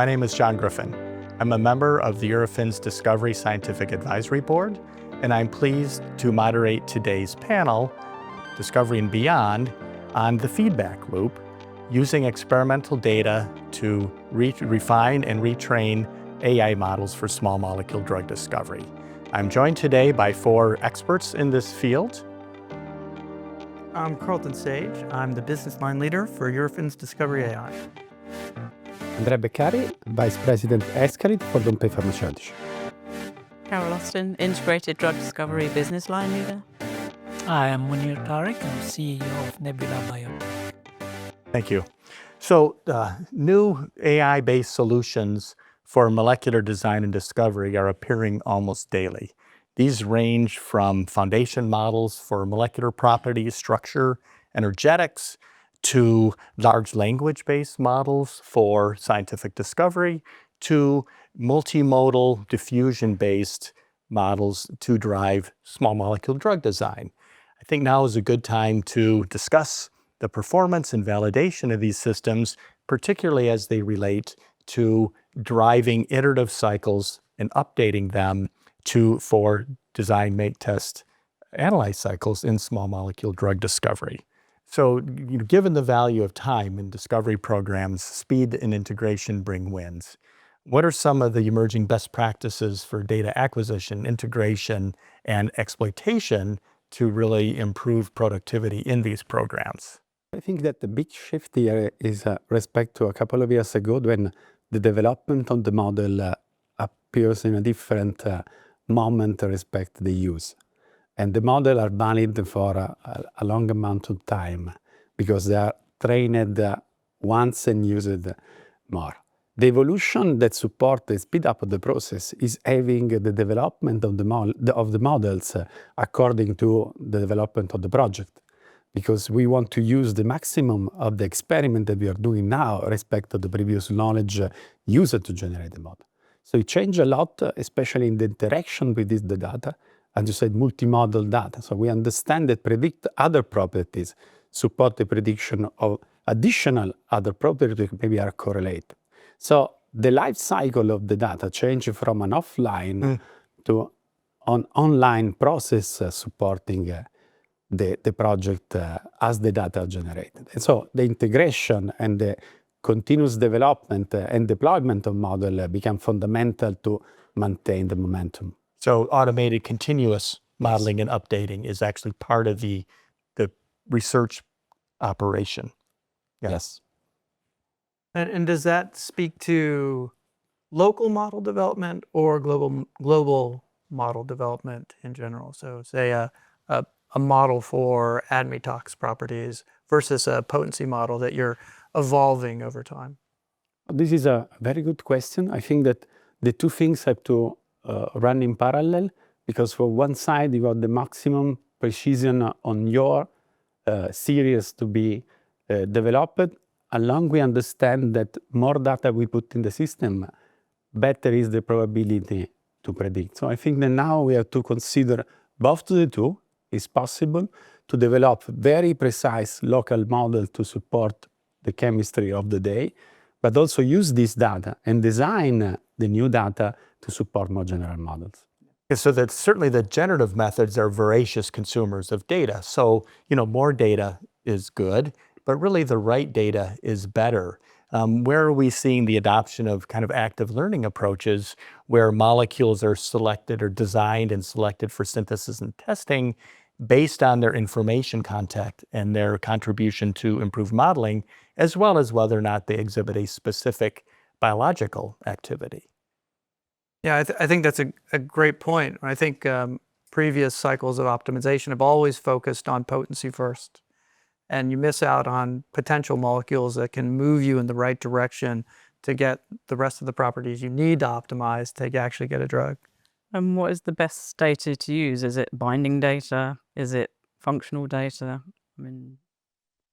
My name is John Griffin. I'm a member of the Eurofins Discovery Scientific Advisory Board, and I'm pleased to moderate today's panel, Discovery and Beyond, on the feedback loop, using experimental data to refine and retrain AI models for small molecule drug discovery. I'm joined today by 4 experts in this field. I'm Carlton Sage. I'm the business line leader for Eurofins Discovery AI. Andrea Beccari, Vice President Escalate for Dompé Farmaceutici. Carol Austin, Integrated Drug Discovery Business Line Leader. I am Munir Tariq, I'm CEO of Nebula Bio. Thank you. So new AI-based solutions for molecular design and discovery are appearing almost daily. These range from foundation models for molecular properties, structure, energetics, to large language-based models for scientific discovery, to multimodal diffusion-based models to drive small molecule drug design. I think now is a good time to discuss the performance and validation of these systems, particularly as they relate to driving iterative cycles and updating them for design, make, test, analyze cycles in small molecule drug discovery. So given the value of time in discovery programs, speed and integration bring wins. What are some of the emerging best practices for data acquisition, integration, and exploitation to really improve productivity in these programs? I think that the big shift here is respect to a couple of years ago when the development of the model appears in a different moment respect to the use. And the model are valid for a long amount of time because they are trained once and used more. The evolution that supports the speed up of the process is having the development of the models according to the development of the project. Because we want to use the maximum of the experiment that we are doing now respect to the previous knowledge used to generate the model. So it changed a lot, especially in the interaction with the data. As you said, multimodal data. So we understand that predict other properties, support the prediction of additional other properties that maybe are correlated. So the life cycle of the data changed from an offline to an online process supporting the project as the data are generated. And so the integration and the continuous development and deployment of model become fundamental to maintain the momentum. So automated continuous modeling and updating is actually part of the research operation. Yes. And does that speak to local model development or global model development in general? So say a model for ADME-tox properties versus a potency model that you're evolving over time? This is a very good question. I think that the two things have to run in parallel, because for one side you got the maximum precision on your series to be developed. Along we understand that more data we put in the system, better is the probability to predict. So I think that now we have to consider both the two. It's possible to develop very precise local model to support the chemistry of the day, but also use this data and design the new data to support more general models. So that certainly the generative methods are voracious consumers of data. So, more data is good, but really the right data is better. Where are we seeing the adoption of kind of active learning approaches where molecules are selected or designed and selected for synthesis and testing based on their information content and their contribution to improved modeling, as well as whether or not they exhibit a specific biological activity? Yeah, I think that's a great point. I think previous cycles of optimization have always focused on potency first. And you miss out on potential molecules that can move you in the right direction to get the rest of the properties you need to optimize to actually get a drug. And what is the best data to use? Is it binding data? Is it functional data? I mean,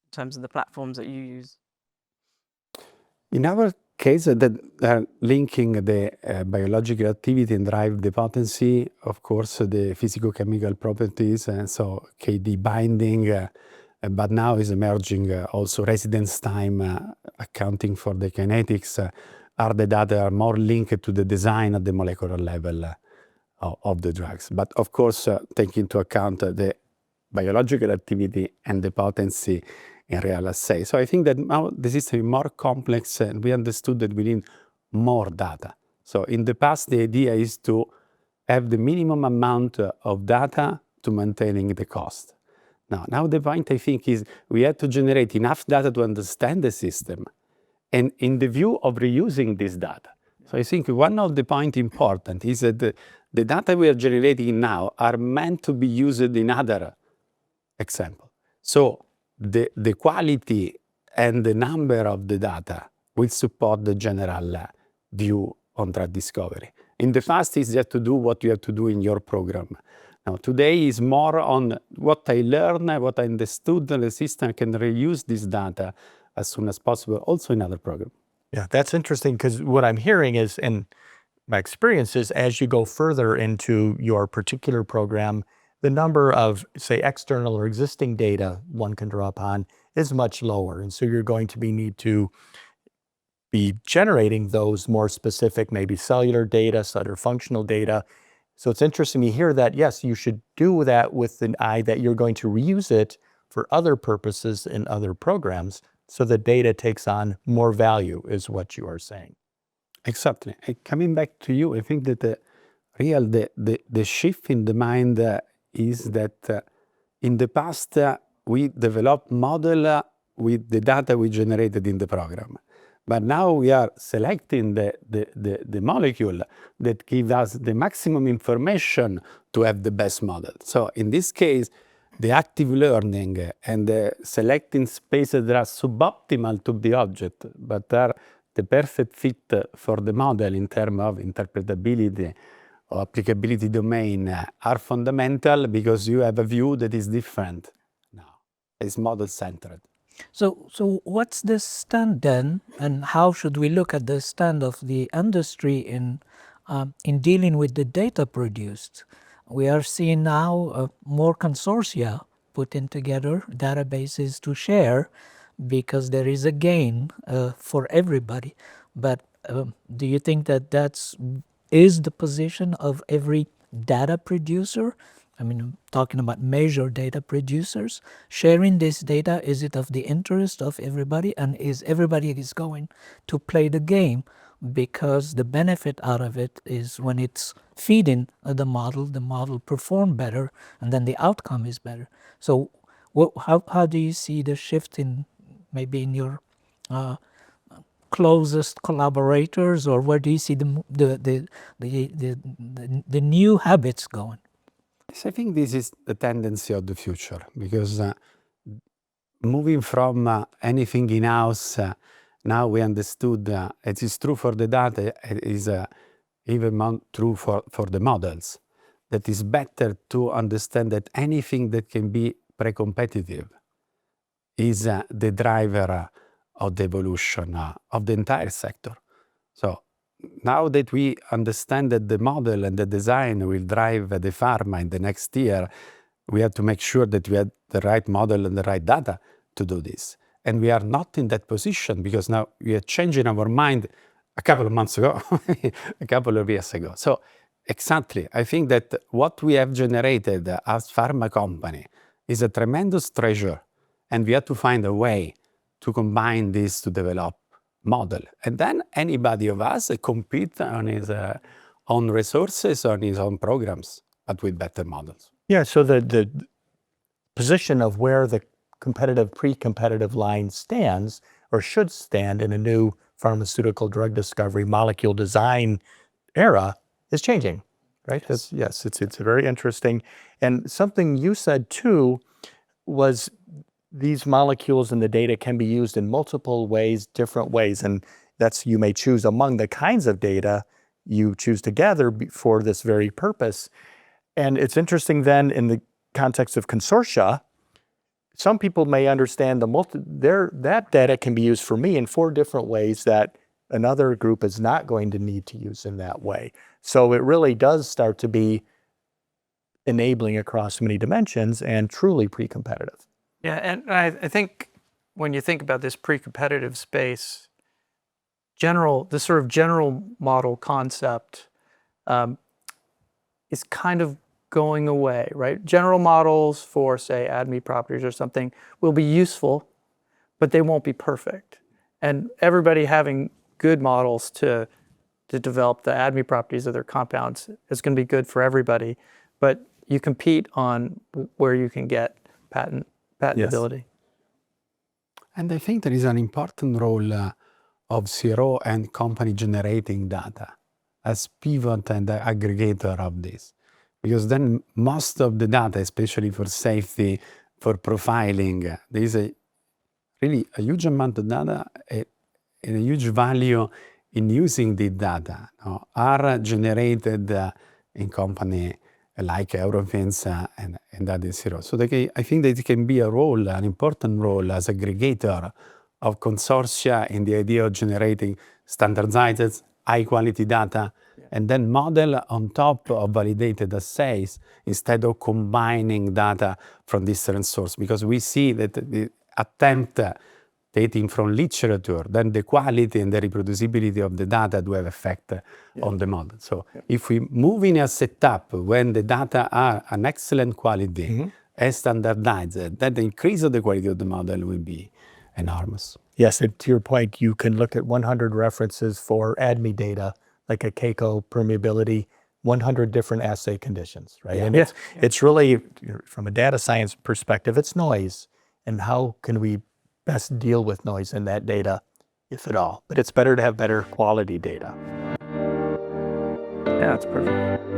in terms of the platforms that you use? In our case, that are linking the biological activity and drive the potency, of course, the physicochemical properties, and so KD binding, but now is emerging also residence time accounting for the kinetics are the data that are more linked to the design at the molecular level of the drugs. But of course, taking into account the biological activity and the potency in real assay. So I think that now the system is more complex and we understood that we need more data. So in the past, the idea is to have the minimum amount of data to maintaining the cost. Now the point I think is we have to generate enough data to understand the system and in the view of reusing this data. So I think one of the points important is that the data we are generating now are meant to be used in other examples. So the quality and the number of the data will support the general view on drug discovery. In the past, it's just to do what you have to do in your program. Now, today is more on what I learned, what I understood, and the system can reuse this data as soon as possible, also in other programs. Yeah, that's interesting because what I'm hearing is, and my experience is, as you go further into your particular program, the number of, say, external or existing data one can draw upon is much lower. And so you're going to need to be generating those more specific, maybe cellular data, cellular functional data. So it's interesting to hear that, yes, you should do that with an eye that you're going to reuse it for other purposes in other programs, so the data takes on more value, is what you are saying. Exactly. And coming back to you, I think that the shift in the mind is that in the past, we developed model with the data we generated in the program. But now we are selecting the molecule that gives us the maximum information to have the best model. So in this case, the active learning and the selecting spaces that are suboptimal to the object, but are the perfect fit for the model in terms of interpretability or applicability domain are fundamental because you have a view that is different now. It's model-centered. So what's the stand then, and how should we look at the stand of the industry in dealing with the data produced? We are seeing now more consortia putting together databases to share because there is a gain for everybody. But do you think that is the position of every data producer? I mean, I'm talking about major data producers. Sharing this data, is it of the interest of everybody? And is everybody going to play the game? Because the benefit out of it is when it's feeding the model perform better, and then the outcome is better. So how do you see the shift maybe in your closest collaborators, or where do you see the new habits going? Yes, I think this is the tendency of the future, because moving from anything in-house, now we understood it is true for the data, it is even more true for the models. That is better to understand that anything that can be pre-competitive is the driver of the evolution of the entire sector. So now that we understand that the model and the design will drive the pharma in the next year, we have to make sure that we have the right model and the right data to do this. And we are not in that position because now we are changing our mind a couple of months ago, a couple of years ago. So exactly, I think that what we have generated as pharma company is a tremendous treasure, and we have to find a way to combine this to develop model. And then anybody of us compete on his own resources, on his own programs, but with better models. Yeah, so the position of where the competitive, pre-competitive line stands, or should stand in a new pharmaceutical drug discovery, molecule design era is changing, right? Yes, it's very interesting. And something you said too was these molecules and the data can be used in multiple ways, different ways. And that's, you may choose among the kinds of data you choose to gather for this very purpose. And it's interesting then in the context of consortia, some people may understand that data can be used for me in 4 different ways that another group is not going to need to use in that way. So it really does start to be enabling across many dimensions and truly pre-competitive. Yeah, and I think when you think about this pre-competitive space, this sort of general model concept is kind of going away, right? General models for, say, ADME properties or something will be useful, but they won't be perfect. And everybody having good models to develop the ADME properties of their compounds is going to be good for everybody, but you compete on where you can get patentability. And I think there is an important role of CRO and company generating data as pivot and aggregator of this. Because then most of the data, especially for safety, for profiling, there is really a huge amount of data and a huge value in using the data are generated in company like Eurofins and other CRO. So I think that it can be a role, an important role as aggregator of consortia in the idea of generating standardized, high-quality data, and then model on top of validated assays instead of combining data from different sources. Because we see that the attempt dating from literature, then the quality and the reproducibility of the data do have effect on the model. So if we move in a setup when the data are an excellent quality, as standardized, then the increase of the quality of the model will be enormous. Yes, and to your point, you can look at 100 references for ADME data, like a Keiko permeability, 100 different assay conditions, right? And it's really, from a data science perspective, it's noise. And how can we best deal with noise in that data, if at all? But it's better to have better quality data. Yeah, that's perfect.